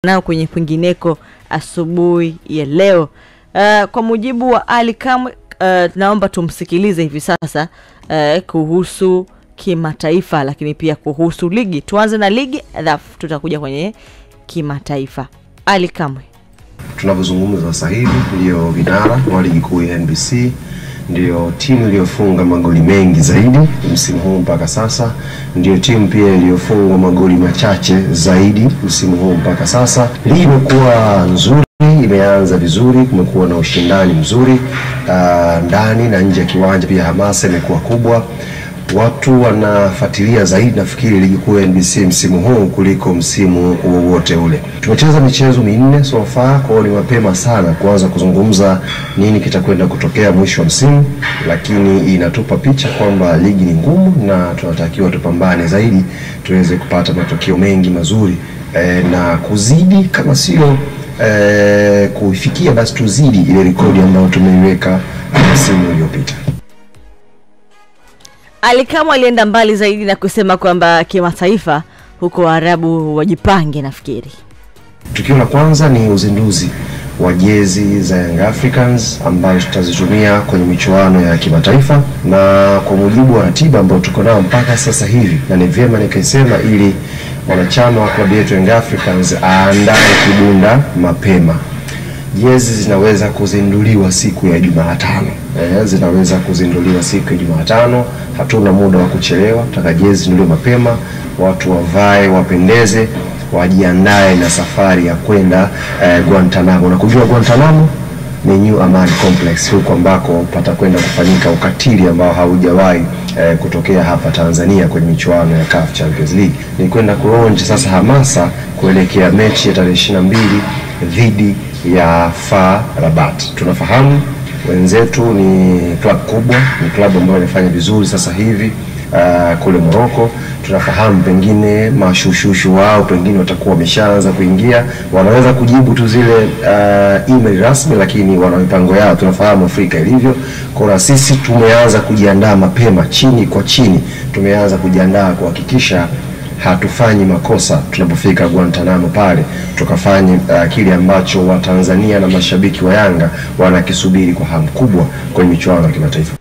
nao kwenye kwingineko asubuhi ya leo. Kwa mujibu wa Ali Kamwe, naomba tumsikilize hivi sasa kuhusu kimataifa, lakini pia kuhusu ligi. Tuanze na ligi, alafu tutakuja kwenye kimataifa. Ali Kamwe: tunapozungumza sasa hivi ndio vinara wa ligi kuu ya NBC, ndio timu iliyofunga magoli mengi zaidi msimu huu mpaka sasa, ndio timu pia iliyofunga magoli machache zaidi msimu huu mpaka sasa. Ligi imekuwa nzuri, imeanza vizuri, kumekuwa na ushindani mzuri ndani na nje ya kiwanja, pia hamasa imekuwa kubwa. Watu wanafuatilia zaidi nafikiri ligi kuu ya NBC msimu huu kuliko msimu wowote ule. Tumecheza michezo 4 so far, kwa hiyo ni mapema sana kuanza kuzungumza nini kitakwenda kutokea mwisho wa msimu, lakini inatupa picha kwamba ligi ni ngumu na tunatakiwa tupambane zaidi tuweze kupata matokeo mengi mazuri na kuzidi, kama sio kuifikia basi tuzidi ile rekodi ambayo tumeiweka msimu uliopita. Ali Kamwe alienda mbali zaidi na kusema kwamba kimataifa huko Arabu wajipange. Nafikiri tukio la kwanza ni uzinduzi wa jezi za Young Africans ambazo tutazitumia kwenye michuano ya kimataifa, na kwa mujibu wa ratiba ambayo tuko nao mpaka sasa hivi, na ni vyema nikisema ili wanachama wa klabu yetu Young Africans aandae kibunda mapema. Jezi zinaweza kuzinduliwa siku ya Jumatano. Zinaweza kuzinduliwa siku ya Jumatano. Hatuna muda wa kuchelewa. Tutaka jezi zinduliwe mapema, watu wavae, wapendeze, wajiandae na safari ya kwenda Guantanamo. Na kujua Guantanamo ni New Aman Complex, huko ambako patakwenda kufanyika ukatili ambao haujawahi kutokea hapa Tanzania kwenye michuano ya CAF Champions League. Ni kwenda kuonja sasa hamasa kuelekea mechi ya tarehe 22 dhidi ya FAR Rabat. Tunafahamu wenzetu ni club kubwa, ni club ambayo inafanya vizuri sasa hivi kule Morocco. Tunafahamu pengine mashushushu wao pengine watakuwa wameshaanza kuingia, wanaweza kujibu tu zile email rasmi, lakini wana mipango yao. Tunafahamu Afrika ilivyo. Kwa sisi tumeanza kujiandaa mapema, chini kwa chini tumeanza kujiandaa kuhakikisha hatufanyi makosa tunapofika Guantanamo pale, tukafanye kile ambacho wa Tanzania na mashabiki wa Yanga wanakisubiri kwa hamu kubwa kwenye michuano ya kimataifa.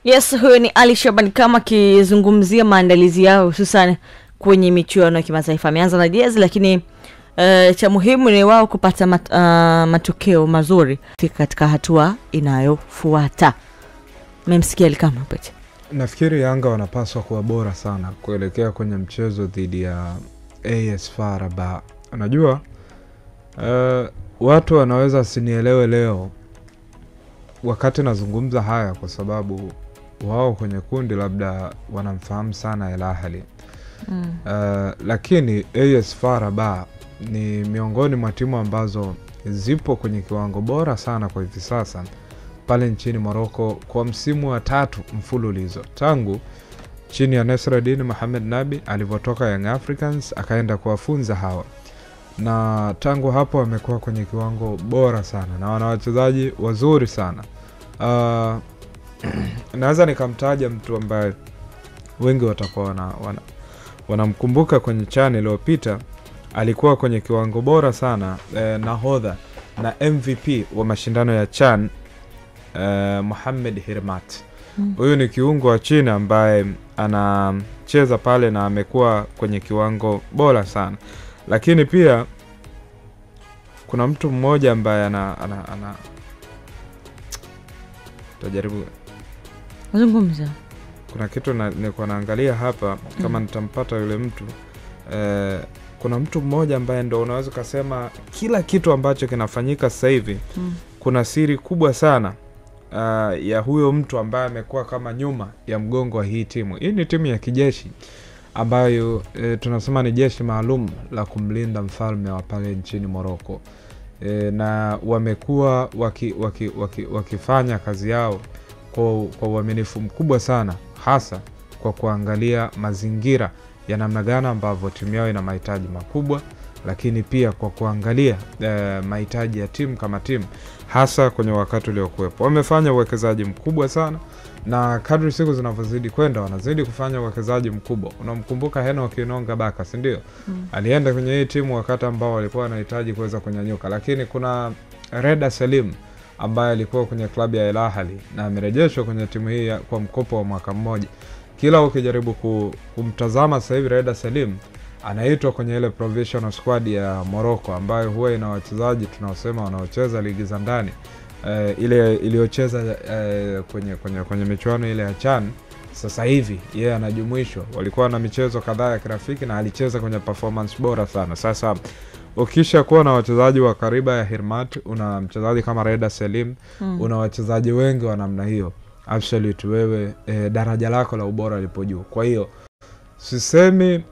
Yes, huyo ni Ali Shaban kama kizungumzia maandalizi yao hususan kwenye michuano ya kimataifa. Ameanza na jezi, lakini cha muhimu ni wao kupata matokeo mazuri katika hatua inayofuata. Mmemsikia Ali kama pete. Nafikiri Yanga wanapaswa kuwa bora sana kuelekea kwenye mchezo dhidi ya AS FAR Rabat. Unajua watu wanaweza sinielewe leo wakati nazungumza haya, kwa sababu wao kwenye kundi labda wanamfahamu sana El Ahly. Lakini AS FAR Rabat ni miongoni mwa timu ambazo zipo kwenye kiwango bora sana kwa hivi sasa pale nchini Morocco kwa msimu wa 3 mfululizo tangu chini ya Nasreddine Mohamed Nabi alivotoka Young Africans akaenda kuwafunza hawa, na tangu hapo wamekuwa kwenye kiwango bora sana na wana wachezaji wazuri sana. Naweza nikamtaja mtu ambaye wengi watakuwa wanamkumbuka kwenye channel iliyopita. Alikuwa kwenye kiwango bora sana, nahodha na MVP wa mashindano ya CHAN, Mohamed Hirmat. Huyu ni kiungo wa China ambaye anacheza pale na amekuwa kwenye kiwango bora sana. Lakini pia kuna mtu mmoja ambaye tajaribu zungumza. Kuna kitu nilikuwa naangalia hapa kama nitampata yule mtu. Kuna mtu mmoja ambaye ndio unaweza kusema kila kitu ambacho kinafanyika sasa hivi kuna siri kubwa sana ya huyo mtu ambaye amekuwa kama nyuma ya mgongo wa hii timu. Hii ni timu ya kijeshi ambayo tunasema ni jeshi maalum la kumlinda mfalme wa pale nchini Morocco. Na wamekuwa wakifanya kazi yao kwa uaminifu mkubwa sana, hasa kwa kuangalia mazingira ya namna gani ambavyo timu yao ina mahitaji makubwa, lakini pia kwa kuangalia mahitaji ya timu kama timu, hasa kwenye wakati uliokuwepo. Wamefanya uwekezaji mkubwa sana, na kadri siku zinavyozidi kwenda wanazidi kufanya uwekezaji mkubwa. Unamkumbuka Henok Inonga Baka, si ndio? Alienda kwenye hii timu wakati ambao walikuwa wanahitaji kuweza kunyanyuka, lakini kuna Reda Selim ambaye alikuwa kwenye klabu ya Al Ahly na amerejeshwa kwenye timu hii kwa mkopo wa mwaka mmoja. Kila ukijaribu kumtazama sasa hivi Reda Selim anaitwa kwenye ile provisional squad ya Morocco ambayo huwa ina wachezaji tunaosema wanaocheza ligi za ndani, ile iliyocheza kwenye michuano ile ya CHAN. Sasa hivi yeye anajumuishwa, walikuwa na michezo kadhaa ya kirafiki na alicheza kwenye performance bora sana. Sasa ukisha kuwa na wachezaji wa kariba ya Hirmat, una mchezaji kama Reda Selim, una wachezaji wengi wa namna hiyo, absolute wewe daraja lako la ubora lipo juu. Kwa hiyo sisemi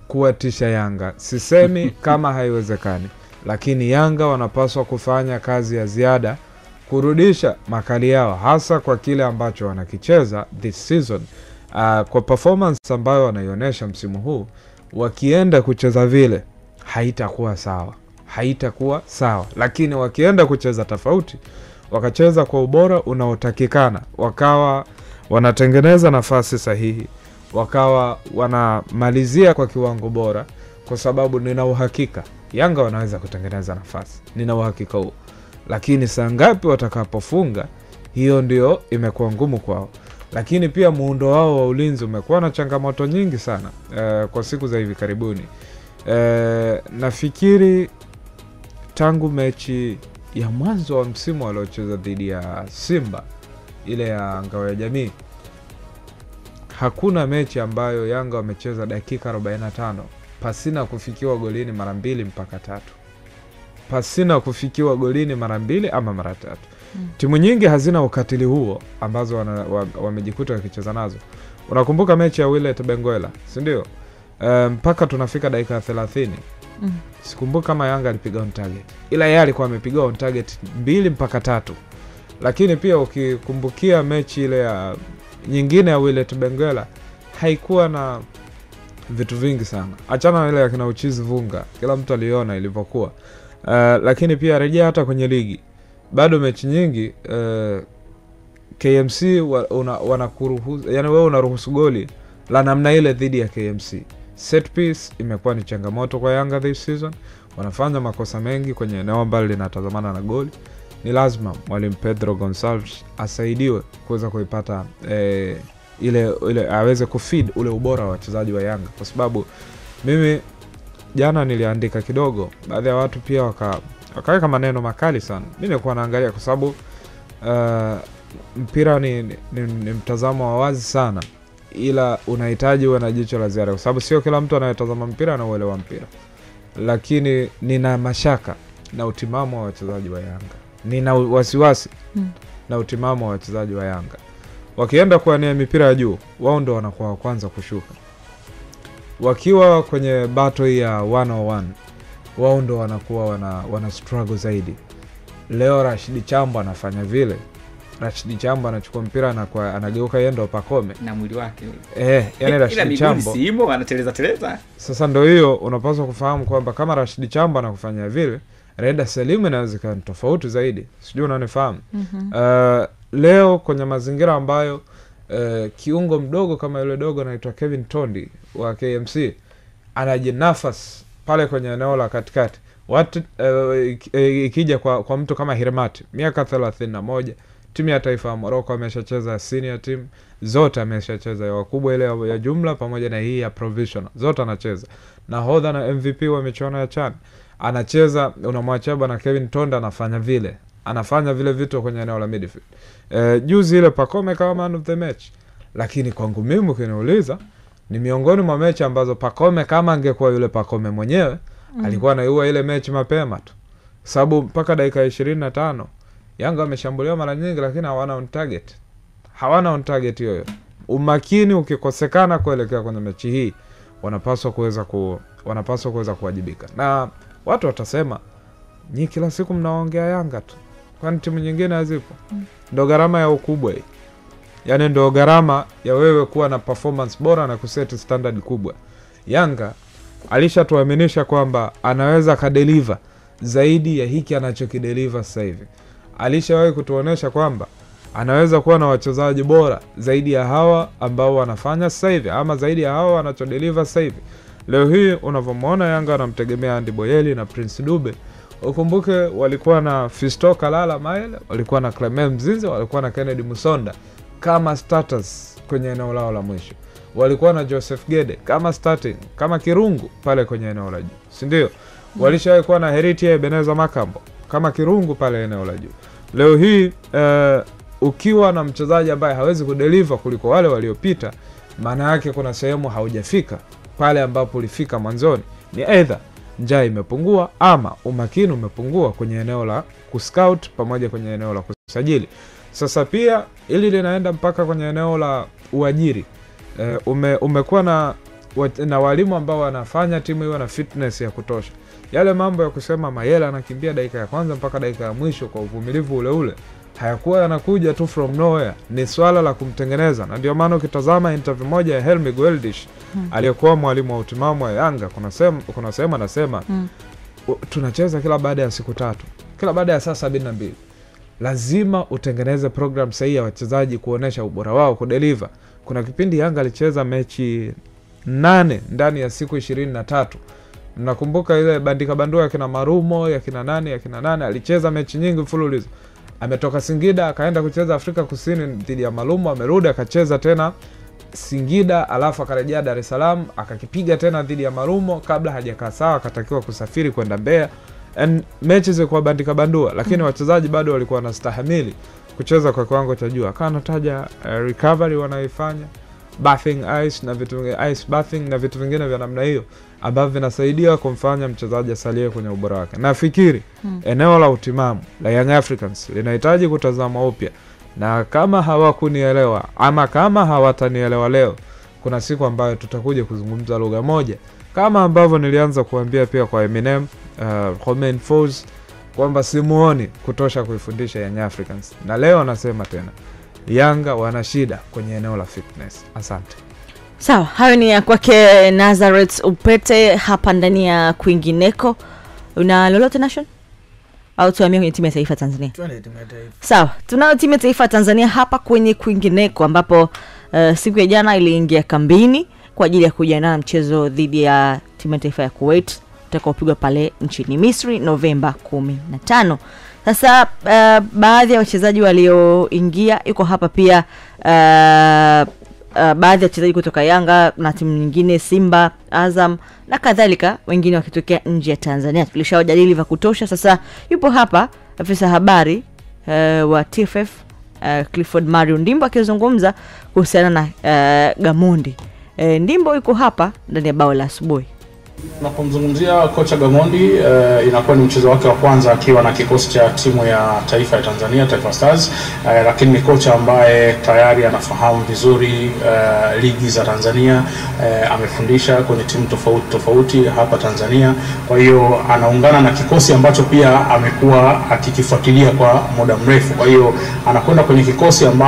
kuwatisha Yanga, sisemi kama haiwezekani, lakini Yanga wanapaswa kufanya kazi ya ziada kurudisha makali yao, hasa kwa kile ambacho wanakicheza this season. Kwa performance ambayo wanaionyesha msimu huu, wakienda kucheza vile haitakuwa sawa, lakini wakienda kucheza tofauti, wakacheza kwa ubora unaotakikana, wakawa wanatengeneza nafasi sahihi, wakawa wanamalizia kwa kiwango bora, kwa sababu nina uhakika Yanga wanaweza kutengeneza nafasi, nina uhakika huo. Lakini saa ngapi watakapofunga, hiyo ndio imekuwa ngumu kwao. Lakini pia muundo wao wa ulinzi umekuwa na changamoto nyingi sana kwa siku za hivi karibuni. Nafikiri tangu mechi ya mwanzo wa msimu waliocheza dhidi ya Simba, ile ya Ngao ya Jamii, hakuna mechi ambayo Yanga wamecheza dakika 45 pasina kufikiwa golini mara 2 mpaka 3. Pasina kufikiwa golini mara 2 ama mara 3. Timu nyingi hazina ukatili huo ambazo wamejikuta wakicheza nazo. Unakumbuka mechi ya Willet Benguela, si ndio? Mpaka tunafika dakika 30. Sikumbuka kama Yanga alipiga on target, ila yeye alikuwa amepiga on target 2 mpaka 3. Lakini pia ukikumbukia mechi ile ya nyingine ya Willet Benguela, haikuwa na vitu vingi sana. Achana na ile ya kina Uchizi Vunga, kila mtu aliona ilivyokuwa. Lakini pia rejea hata kwenye ligi, bado mechi nyingi KMC wanakuruhusu, yani wewe unaruhusu goli la namna ile dhidi ya KMC. Set piece imekuwa ni changamoto kwa Yanga this season. Wanafanya makosa mengi kwenye eneo ambalo linatazamana na goli. Ni lazima mwalimu Pedro Gonçalves asaidiwe kuweza kuipata ile aweze kufeed ule ubora wa wachezaji wa Yanga, kwa sababu mimi jana niliandika kidogo, baadhi ya watu pia wakaweka maneno makali sana. Mimi nilikuwa naangalia kwa sababu mpira ni mtazamo wa wazi sana, ila unahitaji uwe na jicho la ziada, kwa sababu sio kila mtu anayetazama mpira anaelewa mpira. Lakini nina mashaka na utimamu wa wachezaji wa Yanga, nina wasiwasi na utimamu wa wachezaji wa Yanga. Wakienda kuania mipira ya juu, wao ndio wanakuwa wa kwanza kushuka. Wakiwa kwenye battle ya 1-on-1, wao ndio wanakuwa wana struggle zaidi. Leo Rashid Chambo anafanya vile. Rashid Chambo anachukua mpira na anageuka yendo Pacome na mwili wake. Yani Rashid Chambo Simo anateleza. Sasa ndio hiyo unapaswa kufahamu kwamba kama Rashid Chambo anakufanya vile, Reda Selim inawezekana tofauti zaidi. Sijui unanifahamu. Leo kwenye mazingira ambayo kiungo mdogo kama yule dogo anaitwa Kevin Tondi wa KMC anajinafasi pale kwenye eneo la katikati, ikija kwa mtu kama Hirmat, miaka 31, timu ya taifa ya Morocco, ameshacheza senior team zote, ameshacheza ya wakubwa ile ya jumla pamoja na hii ya provisional zote anacheza. Nahodha na MVP wa michuano ya CHAN anacheza. Unamwachia bwana Kevin Tonda anafanya vile vitu kwenye eneo la midfield. Juzi ile Pacome kama man of the match, lakini kwangu mimi ukiniuliza ni miongoni mwa mechi ambazo Pacome kama angekuwa yule Pacome mwenyewe alikuwa anaiua ile mechi mapema tu, sababu mpaka dakika 25 Yanga wameshambuliwa mara nyingi, lakini hawana on target hiyo. Umakini ukikosekana kuelekea kwenye mechi hii, wanapaswa kuweza kuwajibika. Na watu watasema nyi kila siku mnaongea Yanga tu, kwani timu nyingine hazipo? Ndio gharama ya ukubwa hii. Yani ndio gharama ya wewe kuwa na performance bora na kuset standard kubwa. Yanga alishatuaminisha kwamba anaweza kadeliver zaidi ya hiki anachokideliver sasa hivi. Alishawahi kutuonesha kwamba anaweza kuwa na wachezaji bora zaidi ya hawa ambao wanafanya sasa hivi, ama zaidi ya hawa wanachodeliver sasa hivi. Leo hii unavyomuona Yanga wanamtegemea Andy Boyeli na Prince Dube. Ukumbuke walikuwa na Fisto Kalala Maele, walikuwa na Clement Mzize, walikuwa na Kennedy Musonda kama starters kwenye eneo lao la mwisho. Walikuwa na Joseph Gede kama starting, kama kirungu pale kwenye eneo la juu. Si ndio? Walishawahi kuwa na Heritier Ebeneza Makambo kama kirungu pale eneo la juu. Leo hii ukiwa na mchezaji ambaye hawezi kudeliver kuliko wale waliopita, maana yake kuna sehemu haujafika pale ambapo ulifika mwanzoni. Ni either njaa imepungua ama umakini umepungua kwenye eneo la kuscout pamoja kwenye eneo la kusajili. Sasa pia ili linaenda mpaka kwenye eneo la uajiri. Umekuwa na walimu ambao wanafanya timu iwe na fitness ya kutosha. Yale mambo ya kusema Mayela anakimbia dakika ya kwanza mpaka dakika ya mwisho kwa uvumilivu ule ule hayakuwa yanakuja tu from nowhere, ni swala la kumtengeneza. Na ndio maana ukitazama interview moja ya Helmi Gueldish aliyekuwa mwalimu wa utimamu wa Yanga, kuna sehemu anasema tunacheza kila baada ya siku 3, kila baada ya saa 72. Lazima utengeneze program sahihi ya wachezaji kuonesha ubora wao, kudeliver. Kuna kipindi Yanga alicheza mechi 8 ndani ya siku 23. Nakumbuka ile bandika bandua ya kina Marumo, ya kina nane, alicheza mechi nyingi mfululizo. Ametoka Singida akaenda kucheza Afrika Kusini dhidi ya Malumo, amerudi akacheza tena Singida, alafu akarejea Dar es Salaam akakipiga tena dhidi ya Marumo kabla hajakaa sawa akatakiwa kusafiri kwenda Mbeya. And mechi zilikuwa bandika bandua, lakini wachezaji bado walikuwa wanastahimili kucheza kwa kiwango cha juu. Akawa anataja recovery wanaifanya, bathing ice na vitu vingine, ice bathing na vitu vingine vya namna hiyo ambavyo vinasaidia kumfanya mchezaji asalie kwenye ubora wake. Nafikiri eneo la utimamu la Young Africans linahitaji kutazama upya, na kama hawakunielewa ama kama hawatanielewa leo, kuna siku ambayo tutakuja kuzungumza lugha moja, kama ambavyo nilianza kuambia pia kwa Eminem, Romain Folz, kwamba simuoni kutosha kuifundisha Young Africans. Na leo nasema tena, Yanga wana shida kwenye eneo la fitness. Asante. Sawa, hayo ni ya kwake Nazareth Upete hapa ndani ya Kwingineko. Una lolote Nation? Au tuhamie kwenye timu ya taifa Tanzania? Tuende timu ya taifa. Sawa, tunao timu ya taifa Tanzania hapa kwenye Kwingineko ambapo siku ya jana iliingia kambini kwa ajili ya kujiandaa na mchezo dhidi ya timu ya taifa ya Kuwait utakaopigwa pale nchini Misri Novemba 15. Sasa baadhi ya wachezaji walioingia yuko hapa pia baadhi ya wachezaji kutoka Yanga na timu nyingine Simba, Azam na kadhalika, wengine wakitokea nje ya Tanzania. Tulishawajadili vya kutosha. Sasa yupo hapa afisa habari wa TFF Clifford Mario Ndimbo akizungumza kuhusiana na Gamondi. Ndimbo yuko hapa ndani ya bao la asubuhi. Tunapomzungumzia kocha Gamondi, inakuwa ni mchezo wake wa kwanza akiwa na kikosi cha timu ya taifa ya Tanzania, Taifa Stars, lakini ni kocha ambaye tayari anafahamu vizuri ligi za Tanzania, amefundisha kwenye timu tofauti hapa Tanzania. Kwa hiyo anaungana na kikosi ambacho pia amekuwa akikifuatilia kwa muda mrefu. Kwa hiyo anakwenda kwenye kikosi ambacho